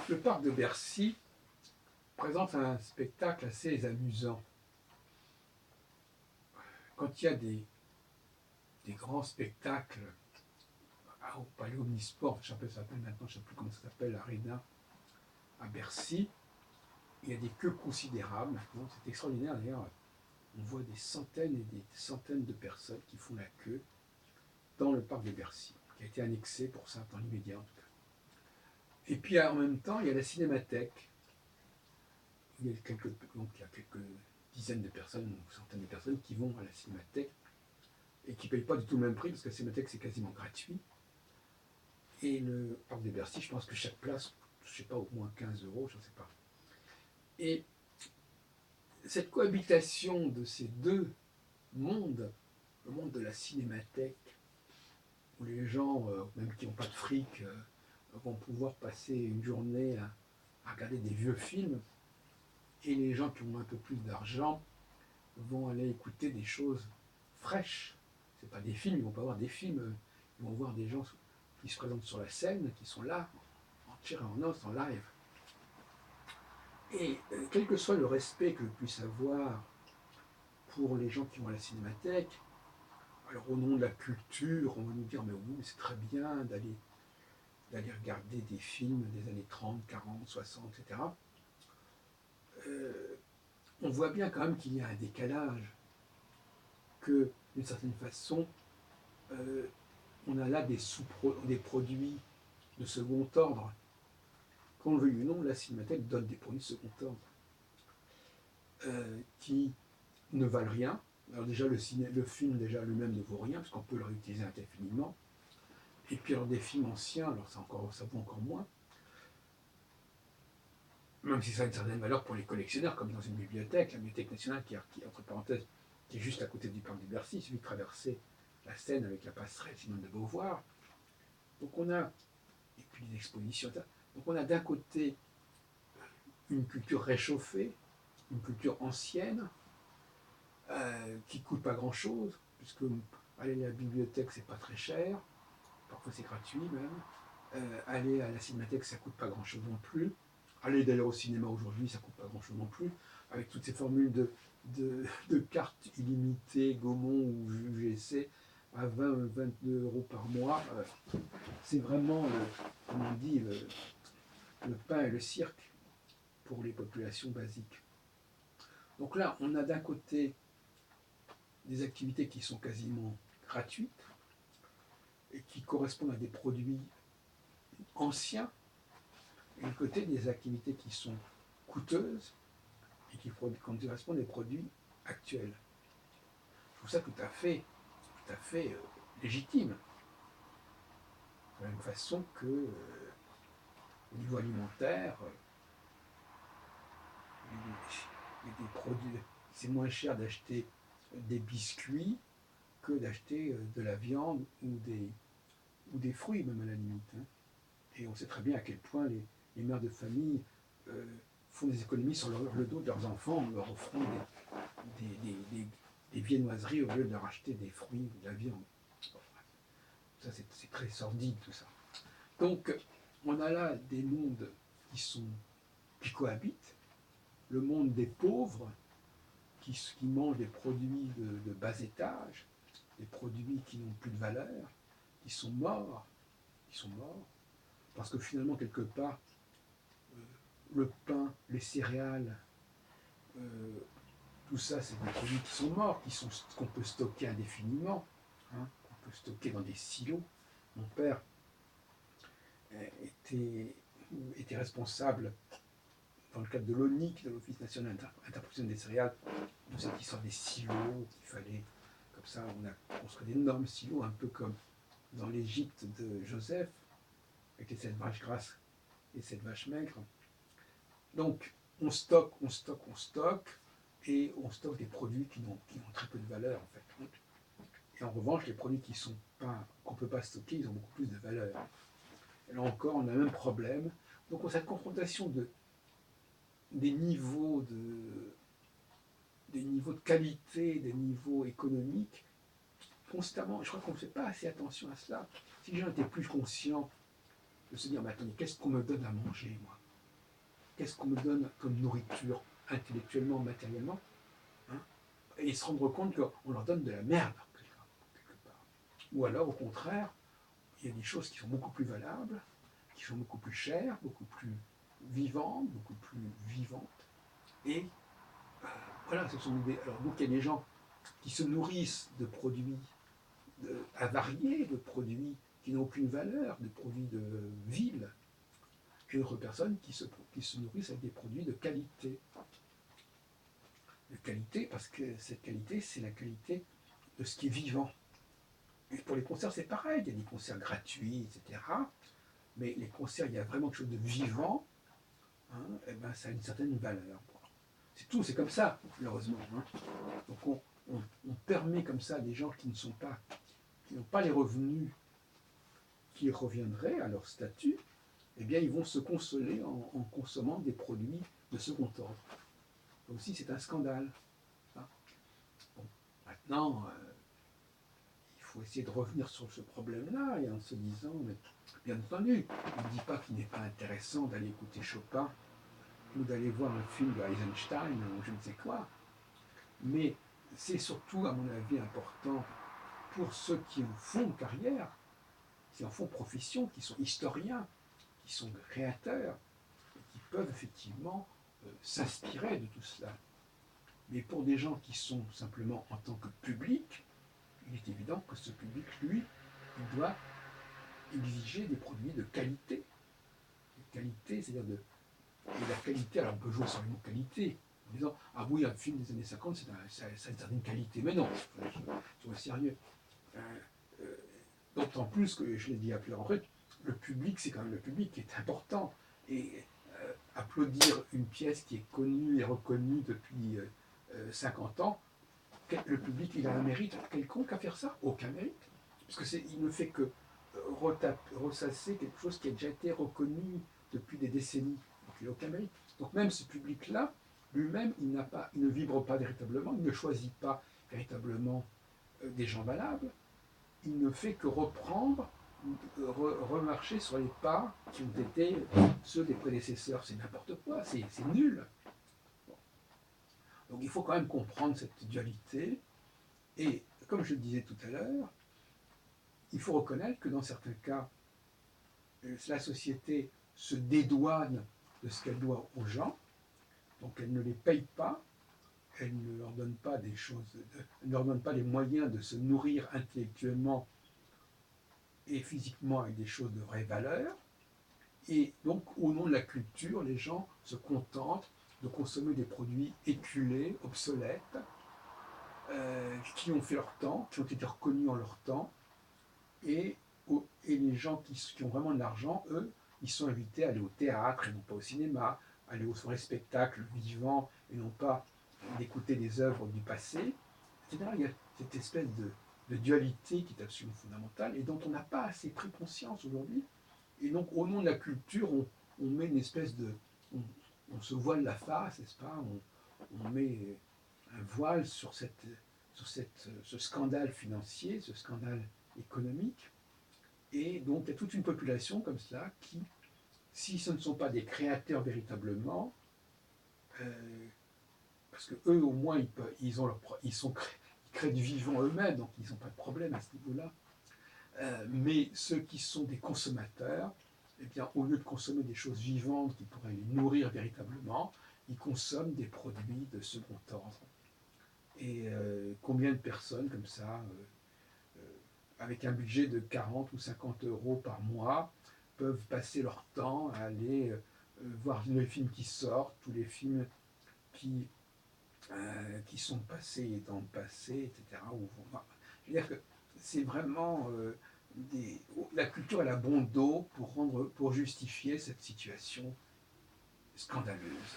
Le parc de Bercy présente un spectacle assez amusant. Quand il y a des grands spectacles au Palais Omnisport, ça s'appelle maintenant, je ne sais plus comment ça s'appelle, l'Arena à Bercy, il y a des queues considérables. C'est extraordinaire d'ailleurs. On voit des centaines et des centaines de personnes qui font la queue dans le parc de Bercy, qui a été annexé pour ça dans l'immédiat en tout cas. Et puis en même temps, il y a la Cinémathèque. Il y a quelques dizaines de personnes, ou centaines de personnes qui vont à la Cinémathèque et qui ne payent pas du tout le même prix, parce que la Cinémathèque c'est quasiment gratuit. Et le parc de Bercy, je pense que chaque place, je ne sais pas, au moins 15 euros, je ne sais pas. Et cette cohabitation de ces deux mondes, le monde de la Cinémathèque, où les gens, même qui n'ont pas de fric, vont pouvoir passer une journée à regarder des vieux films, et les gens qui ont un peu plus d'argent vont aller écouter des choses fraîches. Ce n'est pas des films, ils ne vont pas voir des films, ils vont voir des gens qui se présentent sur la scène, qui sont là, en chair et en os, en live. Et quel que soit le respect que je puisse avoir pour les gens qui vont à la Cinémathèque, alors au nom de la culture, on va nous dire mais oui, c'est très bien d'aller regarder des films des années 30, 40, 60, etc. On voit bien quand même qu'il y a un décalage, que d'une certaine façon, on a là des produits de second ordre. Qu'on le veuille ou non, la Cinémathèque donne des produits de second ordre qui ne valent rien. Alors déjà, le film déjà lui-même ne vaut rien, parce qu'on peut le réutiliser indéfiniment. Et puis alors des films anciens, alors ça vaut encore moins. Même si ça a une certaine valeur pour les collectionneurs, comme dans une bibliothèque, la Bibliothèque nationale qui entre parenthèses, qui est juste à côté du parc de Bercy, il suffit de traverser la Seine avec la passerelle Simone de Beauvoir. Donc on a, et puis les expositions, donc on a d'un côté une culture réchauffée, une culture ancienne, qui ne coûte pas grand-chose, puisque aller à la bibliothèque, c'est pas très cher, parfois c'est gratuit même. Aller à la cinémathèque, ça ne coûte pas grand-chose non plus. Aller d'ailleurs au cinéma aujourd'hui, ça ne coûte pas grand-chose non plus. Avec toutes ces formules de cartes illimitées, Gaumont ou UGC, à 20 ou 22 euros par mois, c'est vraiment, comme on dit, le pain et le cirque pour les populations basiques. Donc là, on a d'un côté des activités qui sont quasiment gratuites et qui correspondent à des produits anciens, et de l'autre côté des activités qui sont coûteuses et qui correspondent à des produits actuels. Je trouve ça tout à fait légitime. De la même façon que au niveau alimentaire, il y a des produits, c'est moins cher d'acheter des biscuits que d'acheter de la viande ou des fruits, même à la limite. Et on sait très bien à quel point les mères de famille font des économies sur le dos de leurs enfants en leur offrant des viennoiseries au lieu de leur acheter des fruits ou de la viande. Ça, c'est très sordide tout ça. Donc, on a là des mondes qui cohabitent. Le monde des pauvres, qui mangent des produits de bas étage, des produits qui n'ont plus de valeur, qui sont morts, parce que finalement, quelque part, le pain, les céréales, tout ça, c'est des produits qui sont morts, qu'on peut stocker indéfiniment, qu'on peut stocker dans des silos. Mon père était responsable, dans le cadre de l'ONIC, de l'Office national d'interproduction des céréales, de cette histoire des silos, qu'il fallait, comme ça, on a construit d'énormes silos, un peu comme dans l'Égypte de Joseph, avec les 7 vaches grasses et 7 vaches maigres. Donc, on stocke, et on stocke des produits qui ont très peu de valeur, en fait. Et en revanche, les produits qu'on ne peut pas stocker, ils ont beaucoup plus de valeur. Et là encore, on a le même problème. Donc, on a cette confrontation des niveaux de qualité, des niveaux économiques, constamment. Je crois qu'on ne fait pas assez attention à cela. Si les gens étaient plus conscients de se dire, mais attendez, qu'est-ce qu'on me donne à manger, moi? qu'est-ce qu'on me donne comme nourriture, intellectuellement, matériellement, hein, et se rendre compte qu'on leur donne de la merde, quelque part. Ou alors, au contraire, il y a des choses qui sont beaucoup plus valables, qui sont beaucoup plus chères, beaucoup plus vivantes, beaucoup plus vivantes. Et voilà, ce sont des... Alors, donc, il y a des gens qui se nourrissent de produits avariés, de produits qui n'ont aucune valeur, de produits de ville, et d'autres personnes qui se nourrissent avec des produits de qualité. De qualité, parce que cette qualité, c'est la qualité de ce qui est vivant. Et pour les concerts, c'est pareil, il y a des concerts gratuits, etc. Mais les concerts, il y a vraiment quelque chose de vivant, hein, et ben, ça a une certaine valeur. C'est tout, c'est comme ça, malheureusement. Hein. Donc on permet comme ça à des gens qui n'ont pas les revenus qui reviendraient à leur statut, eh bien ils vont se consoler en consommant des produits de second ordre. Ça aussi, c'est un scandale. Hein. Bon, maintenant, il faut essayer de revenir sur ce problème-là et en se disant, mais bien entendu, on ne dit pas qu'il n'est pas intéressant d'aller écouter Chopin ou d'aller voir un film de Eisenstein ou je ne sais quoi, mais c'est surtout, à mon avis, important pour ceux qui en font carrière, qui en font profession, qui sont historiens, qui sont créateurs, et qui peuvent effectivement s'inspirer de tout cela. Mais pour des gens qui sont simplement en tant que public, il est évident que ce public, lui, il doit exiger des produits de qualité. De qualité, c'est-à-dire de... Et la qualité, alors on peut jouer sur le mot qualité, en disant, ah oui, un film des années 50, ça a une certaine qualité. Mais non, sois sérieux. D'autant plus que, je l'ai dit à plusieurs reprises, le public, c'est quand même le public qui est important. Et applaudir une pièce qui est connue et reconnue depuis 50 ans, le public, il a un mérite quelconque à faire ça? Aucun mérite. Parce qu'il ne fait que ressasser quelque chose qui a déjà été reconnu depuis des décennies. Donc il n'a aucun mérite. Donc même ce public-là, lui-même, il ne vibre pas véritablement, il ne choisit pas véritablement des gens valables, il ne fait que reprendre, remarcher sur les pas qui ont été ceux des prédécesseurs. C'est n'importe quoi, c'est nul. Bon. Donc il faut quand même comprendre cette dualité. Et comme je le disais tout à l'heure, il faut reconnaître que dans certains cas, la société se dédouane de ce qu'elle doit aux gens, donc elle ne les paye pas, elle ne leur donne pas des choses, elle ne leur donne pas les moyens de se nourrir intellectuellement et physiquement avec des choses de vraie valeur. Et donc, au nom de la culture, les gens se contentent de consommer des produits éculés, obsolètes, qui ont fait leur temps, qui ont été reconnus en leur temps, et les gens qui ont vraiment de l'argent, eux, ils sont invités à aller au théâtre et non pas au cinéma, aller aux soirées spectacles vivants et non pas d'écouter des œuvres du passé, etc. Il y a cette espèce de dualité qui est absolument fondamentale et dont on n'a pas assez pris conscience aujourd'hui. Et donc, au nom de la culture, on met une espèce de... On se voile la face, n'est-ce pas? On met un voile sur ce scandale financier, ce scandale économique. Et donc, il y a toute une population comme cela qui, si ce ne sont pas des créateurs véritablement, parce qu'eux, au moins, ils créent du vivant eux-mêmes, donc ils n'ont pas de problème à ce niveau-là. Mais ceux qui sont des consommateurs, eh bien, au lieu de consommer des choses vivantes qui pourraient les nourrir véritablement, ils consomment des produits de second ordre. Et combien de personnes comme ça, avec un budget de 40 ou 50 euros par mois, peuvent passer leur temps à aller voir les films qui sortent, tous les films qui sont passés dans le passé, etc. Je veux dire que c'est vraiment la culture elle a bon dos pour justifier cette situation scandaleuse.